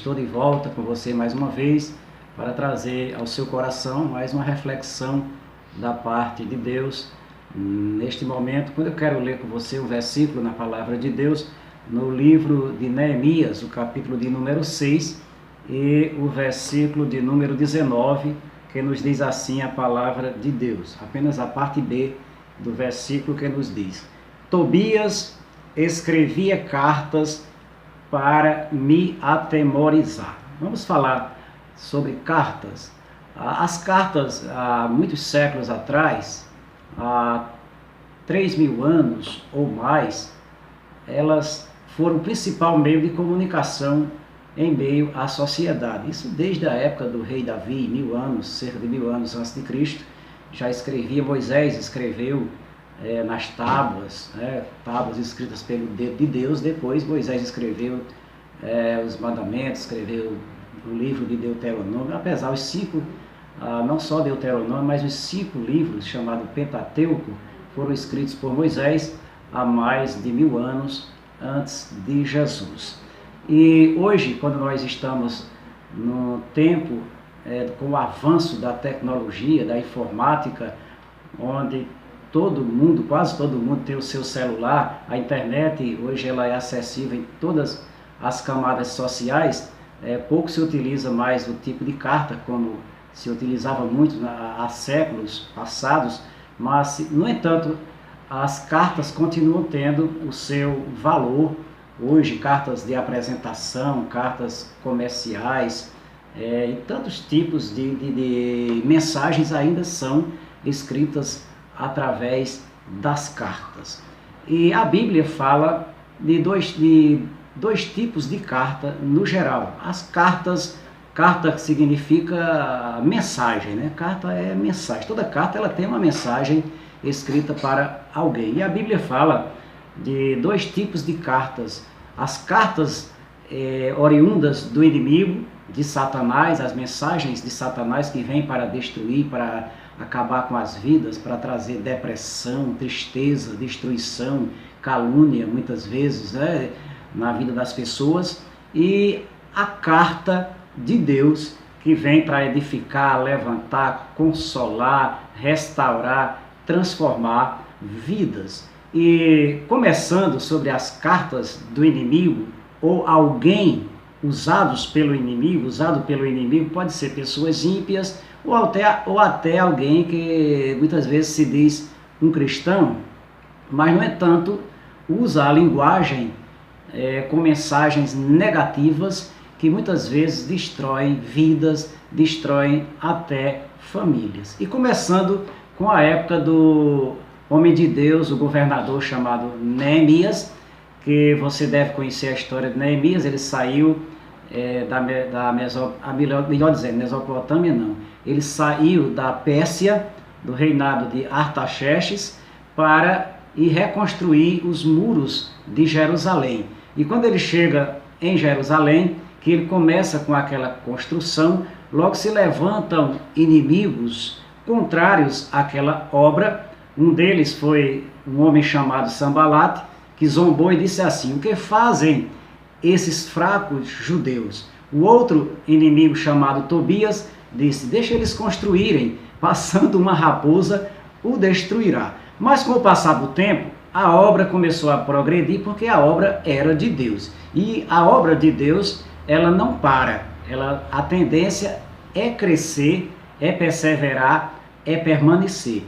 estou de volta com você mais uma vez para trazer ao seu coração mais uma reflexão da parte de Deus. Neste momento, quando eu quero ler com você um versículo na palavra de Deus, no livro de Neemias, o capítulo de número 6 e o versículo de número 19, que nos diz assim a palavra de Deus, apenas a parte B do versículo que nos diz: Tobias escrevia cartas para me atemorizar. Vamos falar sobre cartas. As cartas, há muitos séculos atrás, há 3.000 anos ou mais, elas foram o principal meio de comunicação em meio à sociedade. Isso desde a época do rei Davi, 1.000 anos, cerca de 1.000 anos antes de Cristo, já escrevia. Moisés escreveu nas tábuas, tábuas escritas pelo dedo de Deus. Depois Moisés escreveu os mandamentos, escreveu o livro de Deuteronômio, apesar os 5, não só Deuteronômio, mas os 5 livros chamados Pentateuco foram escritos por Moisés há mais de 1.000 anos antes de Jesus. E hoje, quando nós estamos no tempo com o avanço da tecnologia, da informática, onde todo mundo, quase todo mundo tem o seu celular, a internet hoje ela é acessível em todas as camadas sociais, pouco se utiliza mais o tipo de carta como se utilizava muito há séculos passados, mas, no entanto, as cartas continuam tendo o seu valor. Hoje, cartas de apresentação, cartas comerciais, e tantos tipos de mensagens ainda são escritas através das cartas. E a Bíblia fala de dois tipos de carta no geral. As cartas, carta significa mensagem, né? Carta é mensagem. Toda carta ela tem uma mensagem escrita para alguém. E a Bíblia fala de 2 tipos de cartas. As cartas oriundas do inimigo, de Satanás, as mensagens de Satanás que vêm para destruir, para acabar com as vidas, para trazer depressão, tristeza, destruição, calúnia, muitas vezes, na vida das pessoas. E a carta de Deus, que vem para edificar, levantar, consolar, restaurar, transformar vidas. E começando sobre as cartas do inimigo, ou alguém usado pelo inimigo, pode ser pessoas ímpias, ou até alguém que muitas vezes se diz um cristão, mas, no entanto, usa a linguagem com mensagens negativas que muitas vezes destroem vidas, destroem até famílias. E começando com a época do homem de Deus, o governador chamado Neemias, que você deve conhecer a história de Neemias. Ele saiu Mesopotâmia não, ele saiu da Pérsia, do reinado de Artaxerxes, para ir reconstruir os muros de Jerusalém. E quando ele chega em Jerusalém, que ele começa com aquela construção, logo se levantam inimigos contrários àquela obra. Um deles foi um homem chamado Sambalate, que zombou e disse assim: o que fazem esses fracos judeus? O outro inimigo chamado Tobias disse: deixa eles construírem, passando uma raposa o destruirá. Mas com o passar do tempo, a obra começou a progredir, porque a obra era de Deus. E a obra de Deus, ela não para. A tendência é crescer, é perseverar, é permanecer.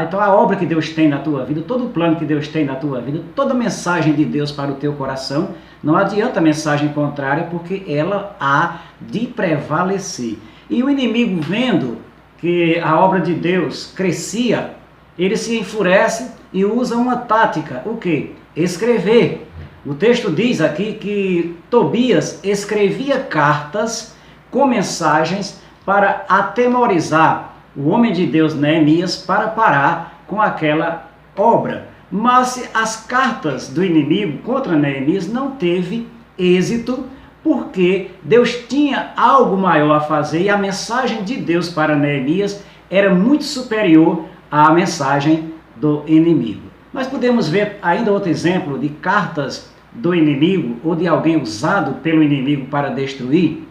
Então a obra que Deus tem na tua vida, todo o plano que Deus tem na tua vida, toda a mensagem de Deus para o teu coração, não adianta a mensagem contrária, porque ela há de prevalecer. E o inimigo, vendo que a obra de Deus crescia, ele se enfurece e usa uma tática. O quê? Escrever. O texto diz aqui que Tobias escrevia cartas com mensagens para atemorizar o homem de Deus Neemias para parar com aquela obra. Mas as cartas do inimigo contra Neemias não teve êxito, porque Deus tinha algo maior a fazer e a mensagem de Deus para Neemias era muito superior à mensagem do inimigo. Nós podemos ver ainda outro exemplo de cartas do inimigo ou de alguém usado pelo inimigo para destruir,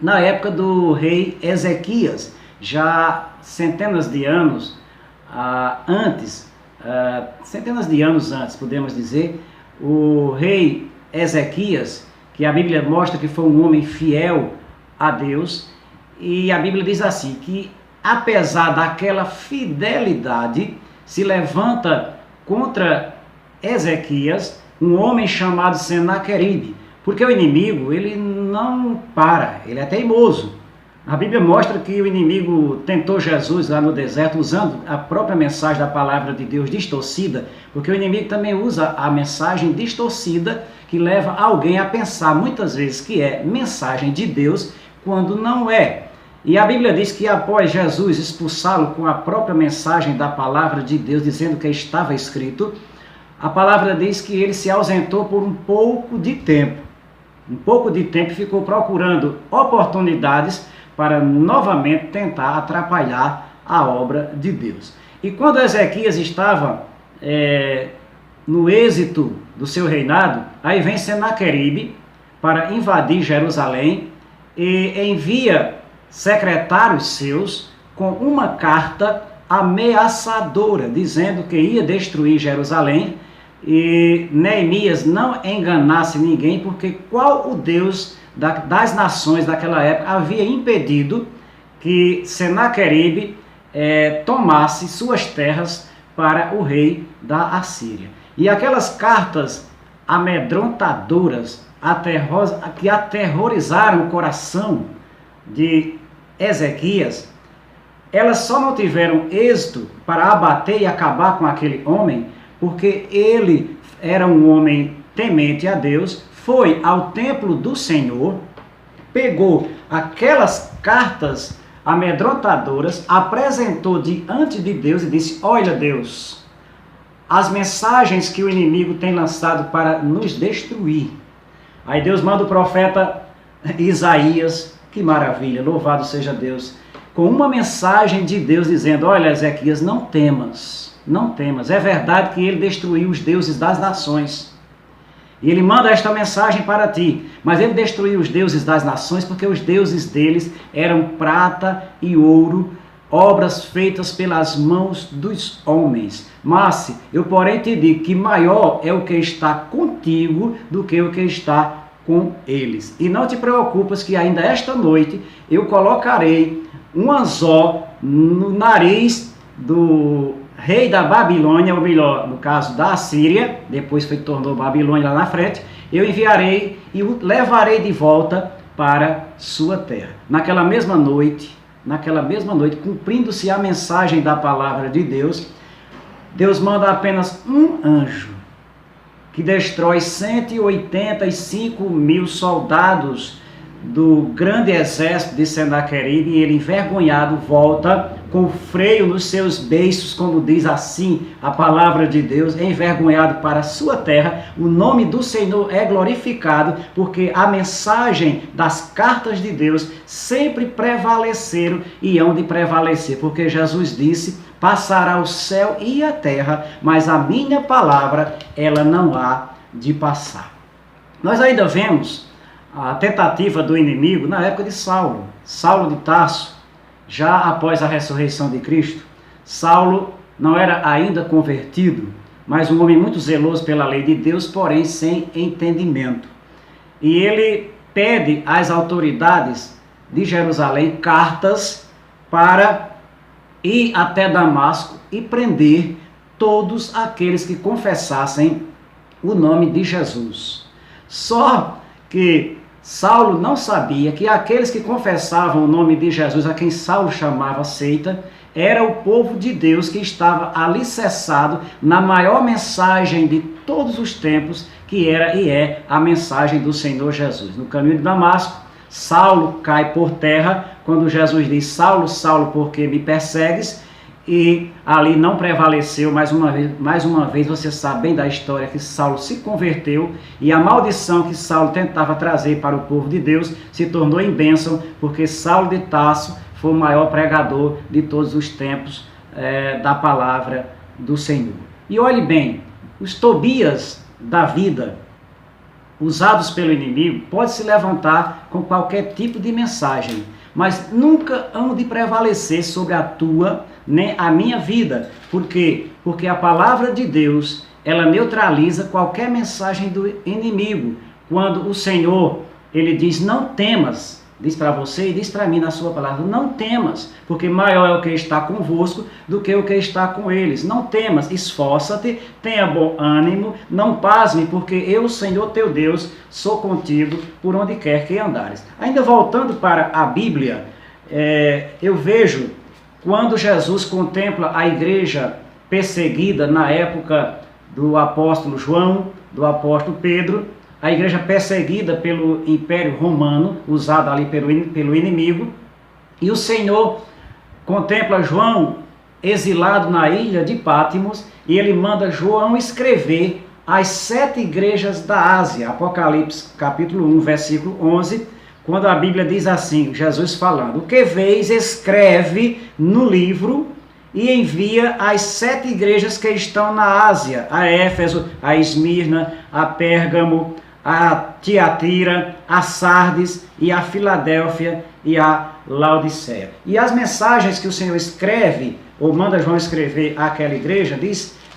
na época do rei Ezequias, já centenas de anos antes, podemos dizer, o rei Ezequias, que a Bíblia mostra que foi um homem fiel a Deus, e a Bíblia diz assim, que apesar daquela fidelidade, se levanta contra Ezequias um homem chamado Senaqueribe, porque o inimigo, ele não para, ele é teimoso. A Bíblia mostra que o inimigo tentou Jesus lá no deserto, usando a própria mensagem da palavra de Deus distorcida, porque o inimigo também usa a mensagem distorcida, que leva alguém a pensar muitas vezes que é mensagem de Deus, quando não é. E a Bíblia diz que após Jesus expulsá-lo com a própria mensagem da palavra de Deus, dizendo que estava escrito, a palavra diz que ele se ausentou por um pouco de tempo. Um pouco de tempo ficou procurando oportunidades para novamente tentar atrapalhar a obra de Deus. E quando Ezequias estava no êxito do seu reinado, aí vem Senaqueribe para invadir Jerusalém e envia secretários seus com uma carta ameaçadora, dizendo que ia destruir Jerusalém, e Neemias não enganasse ninguém, porque qual o Deus das nações daquela época havia impedido que Senaqueribe tomasse suas terras para o rei da Assíria. E aquelas cartas amedrontadoras que aterrorizaram o coração de Ezequias, elas só não tiveram êxito para abater e acabar com aquele homem, porque ele era um homem temente a Deus, foi ao templo do Senhor, pegou aquelas cartas amedrontadoras, apresentou diante de Deus e disse: olha, Deus, as mensagens que o inimigo tem lançado para nos destruir. Aí Deus manda o profeta Isaías, que maravilha, louvado seja Deus, com uma mensagem de Deus dizendo: olha, Ezequias, não temas, não temas. É verdade que ele destruiu os deuses das nações. E ele manda esta mensagem para ti. Mas ele destruiu os deuses das nações porque os deuses deles eram prata e ouro, obras feitas pelas mãos dos homens. Mas eu, porém, te digo que maior é o que está contigo do que o que está com eles. E não te preocupas que ainda esta noite eu colocarei um anzol no nariz do rei da Babilônia, ou melhor, no caso da Assíria, depois tornou Babilônia lá na frente. Eu enviarei e o levarei de volta para sua terra. Naquela mesma noite, cumprindo-se a mensagem da palavra de Deus, Deus manda apenas um anjo que destrói 185 mil soldados do grande exército de Senaqueribe, e ele, envergonhado, volta com freio nos seus beiços, como diz assim a palavra de Deus, envergonhado para a sua terra. O nome do Senhor é glorificado, porque a mensagem das cartas de Deus sempre prevaleceram e hão de prevalecer, porque Jesus disse: passará o céu e a terra, mas a minha palavra, ela não há de passar. Nós ainda vemos a tentativa do inimigo na época de Saulo de Tarso, já após a ressurreição de Cristo. Saulo não era ainda convertido, mas um homem muito zeloso pela lei de Deus, porém sem entendimento. E ele pede às autoridades de Jerusalém cartas para ir até Damasco e prender todos aqueles que confessassem o nome de Jesus. Só que Saulo não sabia que aqueles que confessavam o nome de Jesus, a quem Saulo chamava seita, era o povo de Deus que estava alicerçado na maior mensagem de todos os tempos, que era e é a mensagem do Senhor Jesus. No caminho de Damasco, Saulo cai por terra quando Jesus diz: Saulo, Saulo, por que me persegues? E ali não prevaleceu. Mais uma vez você sabe bem da história, que Saulo se converteu, e a maldição que Saulo tentava trazer para o povo de Deus se tornou em bênção, porque Saulo de Tarso foi o maior pregador de todos os tempos da palavra do Senhor. E olhe bem, os Tobias da vida, usados pelo inimigo pode se levantar com qualquer tipo de mensagem, mas nunca hão de prevalecer sobre a tua nem a minha vida. Por quê? Porque a palavra de Deus, ela neutraliza qualquer mensagem do inimigo. Quando o Senhor, ele diz, não temas, diz para você e diz para mim na sua palavra, não temas, porque maior é o que está convosco do que o que está com eles. Não temas, esforça-te, tenha bom ânimo, não pasme, porque eu, Senhor teu Deus, sou contigo por onde quer que andares. Ainda voltando para a Bíblia, eu vejo quando Jesus contempla a igreja perseguida na época do apóstolo João, do apóstolo Pedro, a igreja perseguida pelo Império Romano, usada ali pelo inimigo, e o Senhor contempla João exilado na ilha de Pátimos, e ele manda João escrever as 7 igrejas da Ásia. Apocalipse capítulo 1, versículo 11, quando a Bíblia diz assim, Jesus falando, o que vês, escreve no livro e envia às 7 igrejas que estão na Ásia, a Éfeso, a Esmirna, a Pérgamo, a Tiatira, a Sardes e a Filadélfia e a Laodiceia. E as mensagens que o Senhor escreve, ou manda João escrever àquela igreja,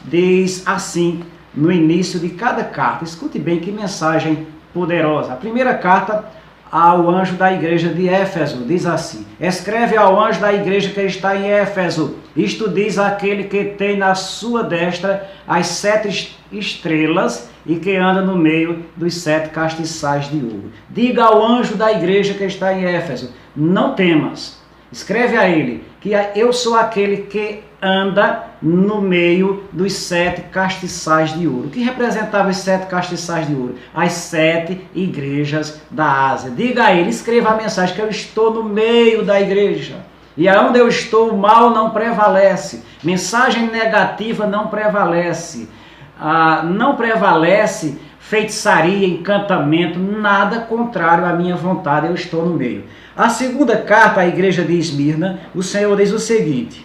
diz assim no início de cada carta. Escute bem que mensagem poderosa. A primeira carta ao anjo da igreja de Éfeso diz assim, escreve ao anjo da igreja que está em Éfeso, isto diz aquele que tem na sua destra as 7 estrelas e que anda no meio dos 7 castiçais de ouro. Diga ao anjo da igreja que está em Éfeso, não temas. Escreve a ele que eu sou aquele que anda no meio dos 7 castiçais de ouro. O que representava os 7 castiçais de ouro? As 7 igrejas da Ásia. Diga a ele, escreva a mensagem que eu estou no meio da igreja. E aonde eu estou, o mal não prevalece. Mensagem negativa não prevalece. Não prevalece feitiçaria, encantamento, nada contrário à minha vontade, eu estou no meio. A segunda carta à igreja de Esmirna, o Senhor diz o seguinte,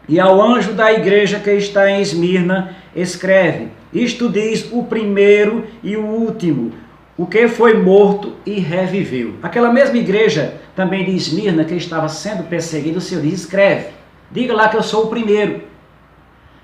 e ao anjo da igreja que está em Esmirna, escreve, isto diz o primeiro e o último, o que foi morto e reviveu. Aquela mesma igreja também de Esmirna, que estava sendo perseguida, o Senhor diz, escreve, diga lá que eu sou o primeiro,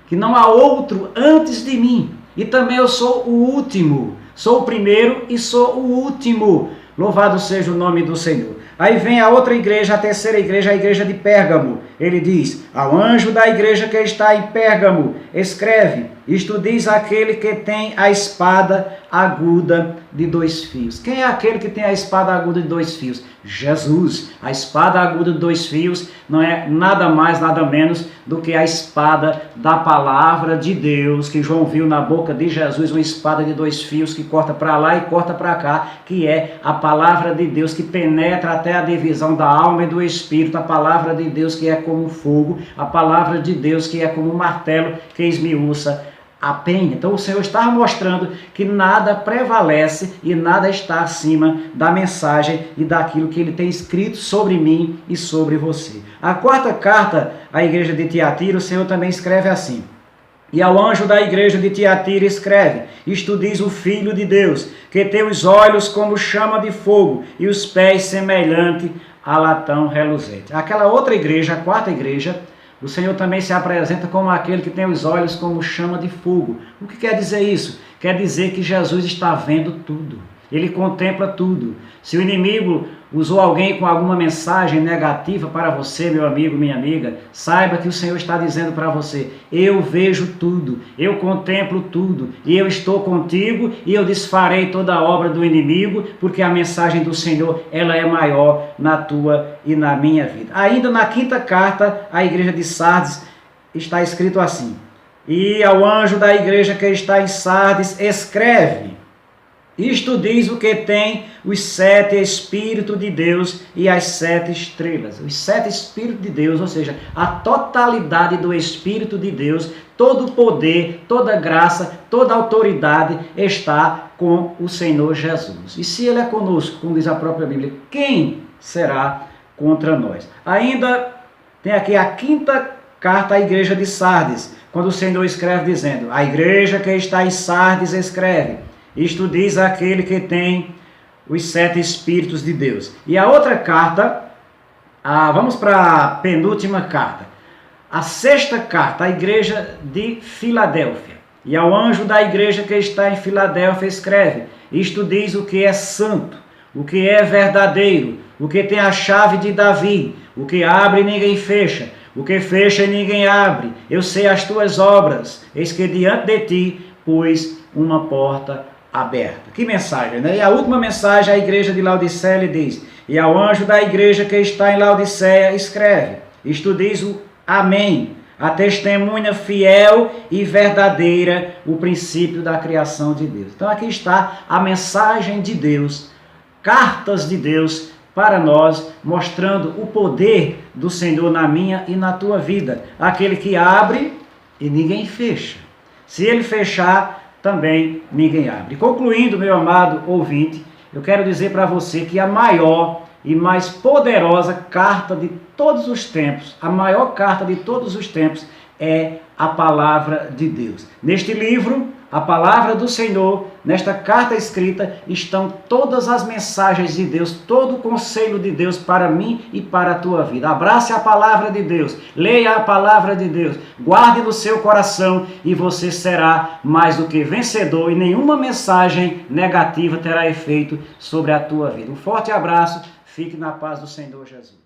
que não há outro antes de mim, e também eu sou o último, sou o primeiro e sou o último, louvado seja o nome do Senhor. Aí vem a outra igreja, a terceira igreja, a igreja de Pérgamo, ele diz, ao anjo da igreja que está em Pérgamo, escreve, isto diz aquele que tem a espada aguda de 2 fios. Quem é aquele que tem a espada aguda de 2 fios? Jesus. A espada aguda de 2 fios não é nada mais, nada menos do que a espada da palavra de Deus, que João viu na boca de Jesus, uma espada de 2 fios que corta para lá e corta para cá, que é a palavra de Deus que penetra até a divisão da alma e do espírito, a palavra de Deus que é como fogo, a palavra de Deus que é como um martelo que esmiuça a penha. Então o Senhor está mostrando que nada prevalece e nada está acima da mensagem e daquilo que Ele tem escrito sobre mim e sobre você. A quarta carta à igreja de Tiatira, o Senhor também escreve assim, e ao anjo da igreja de Tiatira escreve, isto diz o Filho de Deus, que tem os olhos como chama de fogo e os pés semelhante a latão reluzente. Aquela outra igreja, a quarta igreja, o Senhor também se apresenta como aquele que tem os olhos como chama de fogo. O que quer dizer isso? Quer dizer que Jesus está vendo tudo. Ele contempla tudo. Se o inimigo usou alguém com alguma mensagem negativa para você, meu amigo, minha amiga, saiba que o Senhor está dizendo para você, eu vejo tudo, eu contemplo tudo, e eu estou contigo, e eu desfarei toda a obra do inimigo, porque a mensagem do Senhor, ela é maior na tua e na minha vida. Ainda na quinta carta, à igreja de Sardes, está escrito assim, e ao anjo da igreja que está em Sardes, escreve, isto diz o que tem os 7 Espíritos de Deus e as 7 estrelas. Os 7 Espíritos de Deus, ou seja, a totalidade do Espírito de Deus, todo o poder, toda a graça, toda a autoridade está com o Senhor Jesus. E se Ele é conosco, como diz a própria Bíblia, quem será contra nós? Ainda tem aqui a quinta carta à igreja de Sardes, quando o Senhor escreve dizendo, a igreja que está em Sardes escreve, Isto diz aquele que tem os 7 Espíritos de Deus. E a outra carta, vamos para a penúltima carta. A 6ª carta à igreja de Filadélfia. E ao anjo da igreja que está em Filadélfia escreve: isto diz o que é santo, o que é verdadeiro, o que tem a chave de Davi, o que abre e ninguém fecha, o que fecha e ninguém abre. Eu sei as tuas obras, eis que diante de ti pus uma porta aberta. Que mensagem, né? E a última mensagem à igreja de Laodiceia ele diz: e ao anjo da igreja que está em Laodiceia escreve: isto diz o Amém, a testemunha fiel e verdadeira, o princípio da criação de Deus. Então aqui está a mensagem de Deus, cartas de Deus para nós, mostrando o poder do Senhor na minha e na tua vida. Aquele que abre e ninguém fecha. Se ele fechar, também ninguém abre. Concluindo, meu amado ouvinte, eu quero dizer para você que a maior e mais poderosa carta de todos os tempos, a maior carta de todos os tempos é a palavra de Deus. Neste livro, a palavra do Senhor, nesta carta escrita, estão todas as mensagens de Deus, todo o conselho de Deus para mim e para a tua vida. Abrace a palavra de Deus, leia a palavra de Deus, guarde no seu coração e você será mais do que vencedor e nenhuma mensagem negativa terá efeito sobre a tua vida. Um forte abraço, fique na paz do Senhor Jesus.